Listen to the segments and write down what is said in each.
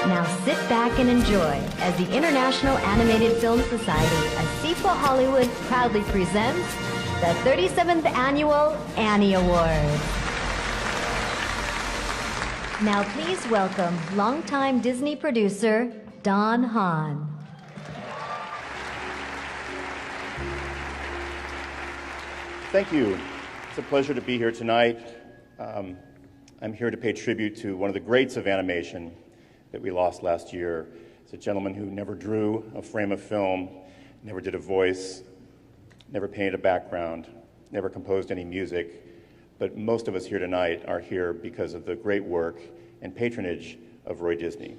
Now sit back and enjoy as the International Animated Film Society, ASIFA-Hollywood, proudly presents the 37th Annual Annie Awards. Now please welcome longtime Disney producer Don Hahn. Thank you. It's a pleasure to be here tonight. I'm here to pay tribute to one of the greats of animation that we lost last year. It's a gentleman who never drew a frame of film, never did a voice, never painted a background, never composed any music, but most of us here tonight are here because of the great work and patronage of Roy Disney.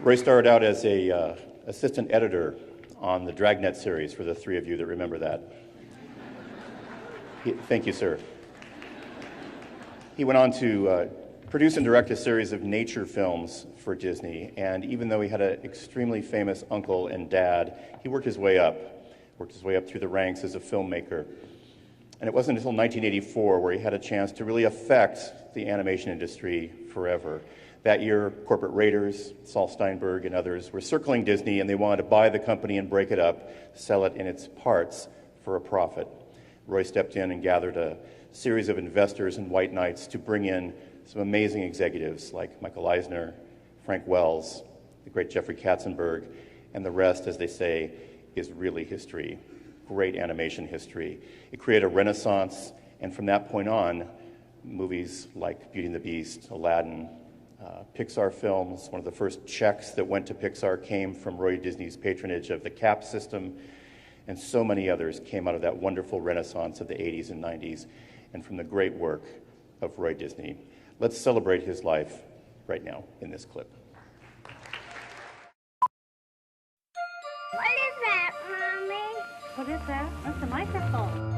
Roy started out as a assistant editor on the Dragnet series, for the three of you that remember that. Thank you, sir. He went on to produce and direct a series of nature films for Disney, and even though he had an extremely famous uncle and dad, he worked his way up through the ranks as a filmmaker. And it wasn't until 1984 where he had a chance to really affect the animation industry forever. That year, corporate raiders, Saul Steinberg and others, were circling Disney, and they wanted to buy the company and break it up, sell it in its parts for a profit. Roy stepped in and gathered a series of investors and white knights to bring in some amazing executives like Michael Eisner, Frank Wells, the great Jeffrey Katzenberg, and the rest, as they say, is really history, great animation history. It created a renaissance, and from that point on, movies like Beauty and the Beast, Aladdin, Pixar films, one of the first checks that went to Pixar came from Roy Disney's patronage of the CAP system, and so many others came out of that wonderful renaissance of the 80s and 90s, and from the great work of Roy Disney. Let's celebrate his life right now in this clip. What is that, Mommy? What is that? That's a microphone.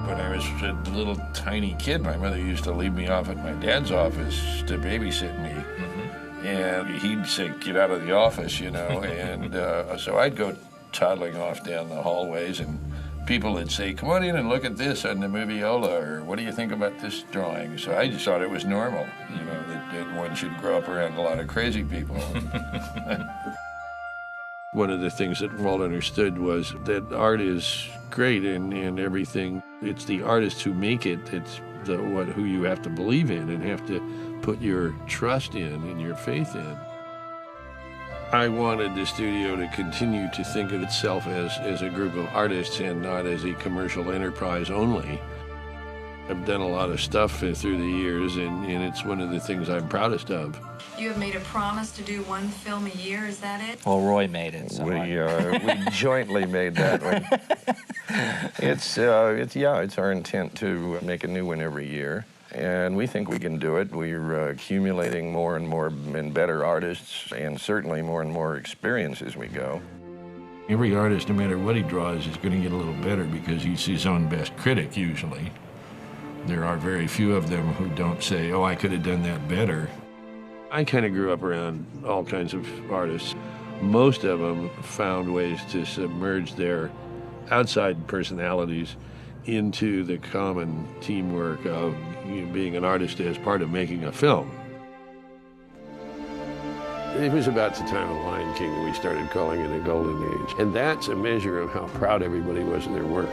When I was a little tiny kid, my mother used to leave me off at my dad's office to babysit me. And he'd say, get out of the office, you know. And so I'd go toddling off down the hallways, and people would say, come on in and look at this on the movie Ola, or what do you think about this drawing? So I just thought it was normal, you know, that one should grow up around a lot of crazy people. One of the things that Walt understood was that art is great and everything. It's the artists who make it. It's who you have to believe in and have to put your trust in and your faith in. I wanted the studio to continue to think of itself as a group of artists and not as a commercial enterprise only. I've done a lot of stuff through the years, and it's one of the things I'm proudest of. You have made a promise to do one film a year, is that it? Well, Roy made it. So we jointly made that one. It's our intent to make a new one every year, and we think we can do it. We're accumulating more and more and better artists, and certainly more and more experience as we go. Every artist, no matter what he draws, is going to get a little better because he's his own best critic, usually. There are very few of them who don't say, oh, I could have done that better. I kind of grew up around all kinds of artists. Most of them found ways to submerge their outside personalities into the common teamwork of being an artist as part of making a film. It was about the time of Lion King that we started calling it a golden age. And that's a measure of how proud everybody was of their work.